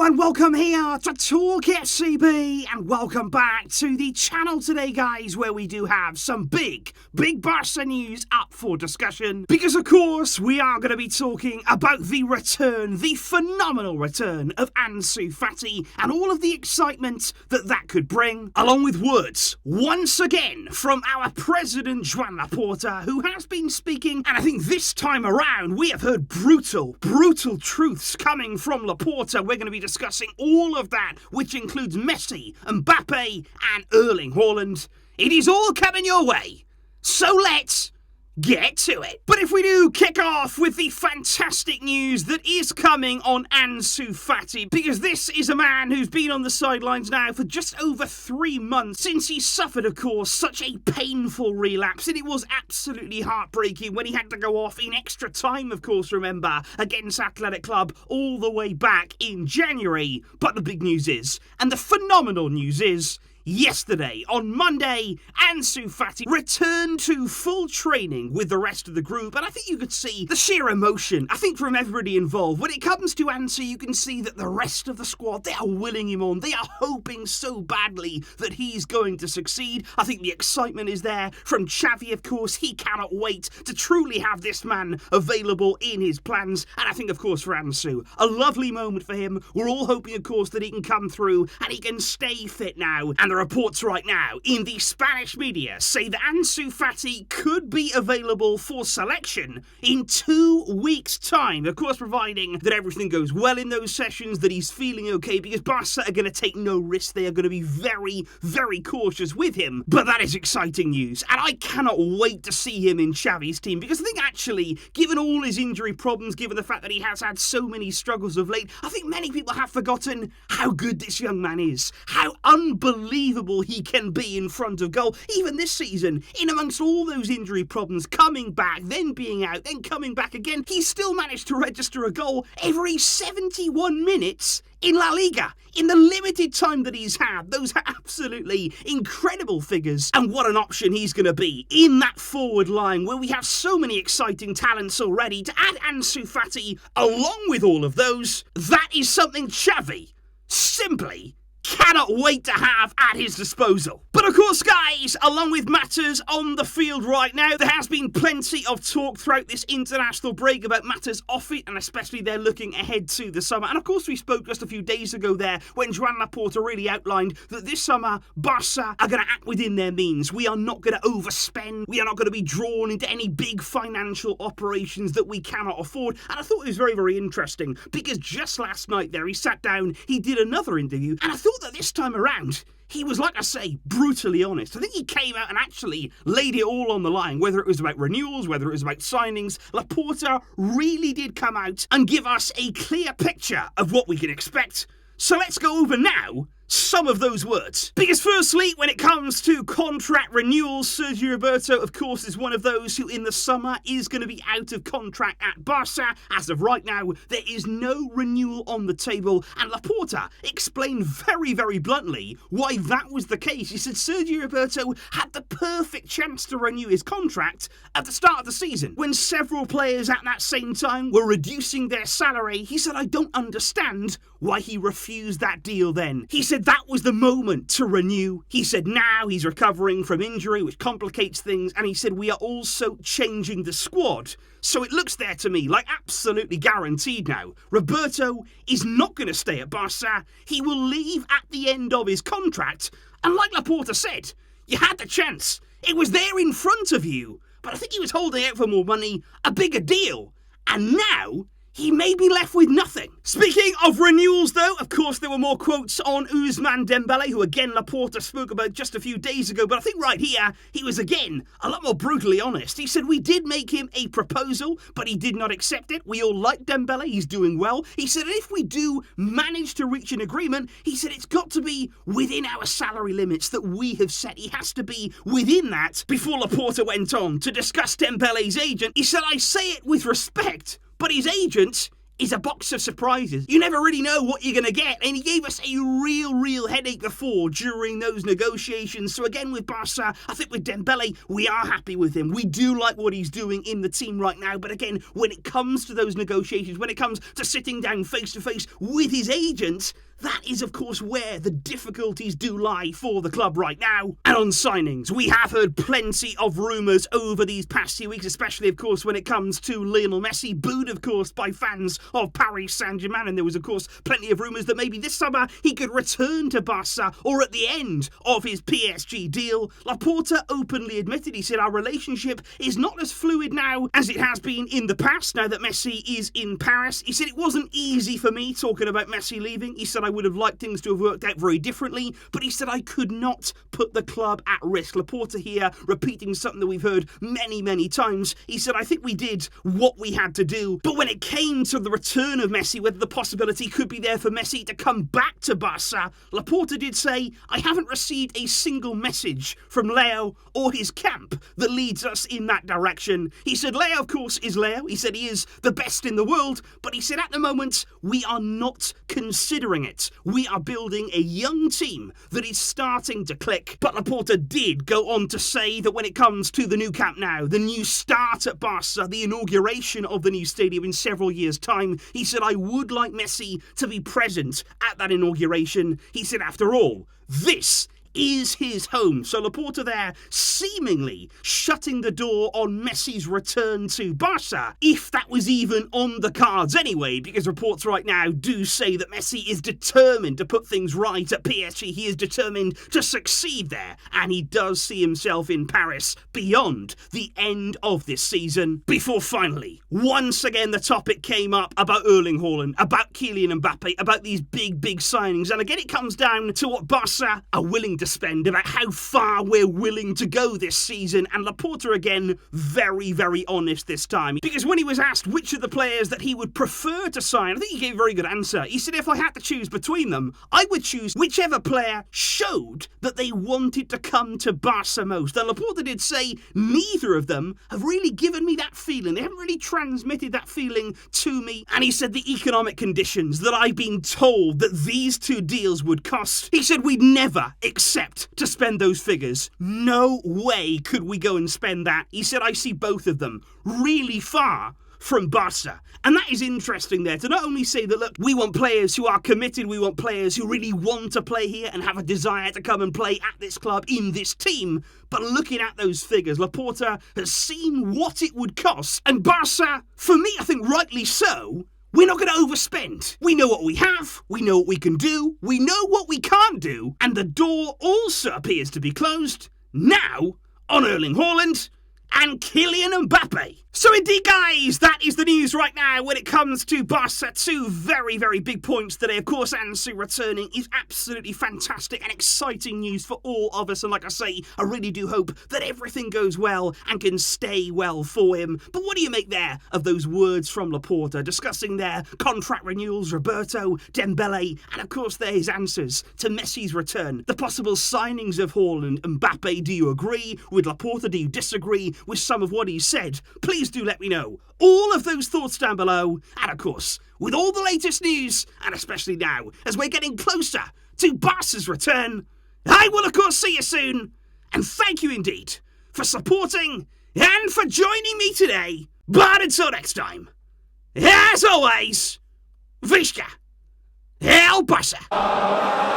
Hello and welcome here to TalkFCB and welcome back to the channel today, guys, where we do have some big Barca news up for discussion. Because, of course, we are going to be talking about the return, the phenomenal return of Ansu Fati and all of the excitement that could bring, along with words, once again, from our president, Joan Laporta, who has been speaking, and I think this time around we have heard brutal truths coming from Laporta. We're going to be discussing all of that, which includes Messi, Mbappe, and Erling Haaland. It is all coming your way. So let's get to it. But if we do kick off with the fantastic news that is coming on Ansu Fati, because this is a man who's been on the sidelines now for just over 3 months since he suffered, of course, such a painful relapse, and it was absolutely heartbreaking when he had to go off in extra time, of course, remember, against Athletic Club all the way back in January. But the big news is, and the phenomenal news is, yesterday, on Monday, Ansu Fati returned to full training with the rest of the group, and I think you could see the sheer emotion, I think, from everybody involved. When it comes to Ansu, you can see that the rest of the squad, they are willing him on. They are hoping so badly that he's going to succeed. I think the excitement is there from Xavi, of course. He cannot wait to truly have this man available in his plans, and I think, of course, for Ansu, a lovely moment for him. We're all hoping, of course, that he can come through and he can stay fit now. And the reports right now in the Spanish media say that Ansu Fati could be available for selection in 2 weeks' time. Of course, providing that everything goes well in those sessions, that he's feeling okay, because Barca are going to take no risks. They are going to be very cautious with him. But that is exciting news, and I cannot wait to see him in Xavi's team, because I think actually, given all his injury problems, given the fact that he has had so many struggles of late, I think many people have forgotten how good this young man is, how unbelievable he can be in front of goal. Even this season, in amongst all those injury problems, coming back, then being out, then coming back again, he still managed to register a goal every 71 minutes in La Liga. In the limited time that he's had, those are absolutely incredible figures. And what an option he's going to be in that forward line where we have so many exciting talents already. To add Ansu Fati along with all of those, that is something Xavi simply cannot wait to have at his disposal. But of course, guys, along with matters on the field right now, there has been plenty of talk throughout this international break about matters off it, and especially they're looking ahead to the summer. And of course, we spoke just a few days ago there when Joan Laporta really outlined that this summer, Barca are going to act within their means. We are not going to overspend. We are not going to be drawn into any big financial operations that we cannot afford. And I thought it was very interesting, because just last night there, he sat down, he did another interview, and I thought that this time around, he was, like I say, brutally honest. I think he came out and actually laid it all on the line, whether it was about renewals, whether it was about signings. Laporta really did come out and give us a clear picture of what we can expect. So let's go over now some of those words. Because firstly, when it comes to contract renewals, Sergio Roberto, of course, is one of those who in the summer is going to be out of contract at Barca. As of right now, there is no renewal on the table, and Laporta explained very bluntly why that was the case. He said Sergio Roberto had the perfect chance to renew his contract at the start of the season. When several players at that same time were reducing their salary, he said, I don't understand why he refused that deal then. He said that was the moment to renew. He said now he's recovering from injury, which complicates things, and he said we are also changing the squad. So it looks there to me like absolutely guaranteed now. Roberto is not going to stay at Barca. He will leave at the end of his contract, and like Laporta said, you had the chance. It was there in front of you, but I think he was holding out for more money, a bigger deal, and now he may be left with nothing. Speaking of renewals, though, of course, there were more quotes on Ousmane Dembele, who, again, Laporta spoke about just a few days ago. But I think right here, he was, again, a lot more brutally honest. He said, we did make him a proposal, but he did not accept it. We all like Dembele. He's doing well. He said, if we do manage to reach an agreement, he said, it's got to be within our salary limits that we have set. He has to be within that. Before Laporta went on to discuss Dembele's agent, he said, I say it with respect, but his agent is a box of surprises. You never really know what you're going to get, and he gave us a real headache before during those negotiations. So again, with Barca, I think with Dembele, we are happy with him. We do like what he's doing in the team right now, but again, when it comes to those negotiations, when it comes to sitting down face to face with his agent, that is, of course, where the difficulties do lie for the club right now. And on signings, we have heard plenty of rumours over these past few weeks, especially, of course, when it comes to Lionel Messi, booed, of course, by fans of Paris Saint-Germain. And there was, of course, plenty of rumours that maybe this summer he could return to Barca or at the end of his PSG deal. Laporta openly admitted, he said, our relationship is not as fluid now as it has been in the past, now that Messi is in Paris. He said, it wasn't easy for me talking about Messi leaving. He said, I would have liked things to have worked out very differently, but he said, I could not put the club at risk. Laporta here repeating something that we've heard many times. He said, I think we did what we had to do. But when it came to the return of Messi, whether the possibility could be there for Messi to come back to Barca, Laporta did say, I haven't received a single message from Leo or his camp that leads us in that direction. He said, Leo, of course, is Leo. He said he is the best in the world, but he said at the moment, we are not considering it. We are building a young team that is starting to click. But Laporta did go on to say that when it comes to the new Camp Nou, the new start at Barca, the inauguration of the new stadium in several years' time, he said, I would like Messi to be present at that inauguration. He said, after all, this is his home. So Laporta there seemingly shutting the door on Messi's return to Barca, if that was even on the cards anyway, because reports right now do say that Messi is determined to put things right at PSG. He is determined to succeed there, and he does see himself in Paris beyond the end of this season. Before finally, once again, the topic came up about Erling Haaland, about Kylian Mbappe, about these big signings, and again it comes down to what Barca are willing to spend, about how far we're willing to go this season. And Laporta again, very honest this time, because when he was asked which of the players that he would prefer to sign, I think he gave a very good answer. He said, if I had to choose between them, I would choose whichever player showed that they wanted to come to Barca most. And Laporta did say neither of them have really given me that feeling. They haven't really transmitted that feeling to me. And he said the economic conditions that I've been told that these two deals would cost, he said we'd never accept to spend those figures. No way could we go and spend that. He said, I see both of them really far from Barca. And that is interesting there, to not only say that, look, we want players who are committed, we want players who really want to play here and have a desire to come and play at this club, in this team, but looking at those figures, Laporta has seen what it would cost. And Barca, for me, I think rightly so, we're not going to overspend. We know what we have, we know what we can do, we know what we can't do, and the door also appears to be closed now on Erling Haaland and Kylian Mbappe. So indeed, guys, that is the news right now when it comes to Barca. Two very big points today. Of course, Ansu returning is absolutely fantastic and exciting news for all of us. And like I say, I really do hope that everything goes well and can stay well for him. But what do you make there of those words from Laporta discussing their contract renewals, Roberto, Dembele, and of course there his answers to Messi's return, the possible signings of Haaland, Mbappe? Do you agree with Laporta? Do you disagree with some of what he said? Please do let me know all of those thoughts down below. And of course, with all the latest news, and especially now, as we're getting closer to Barca's return, I will of course see you soon. And thank you indeed for supporting and for joining me today. But until next time, as always, Visca El Barca.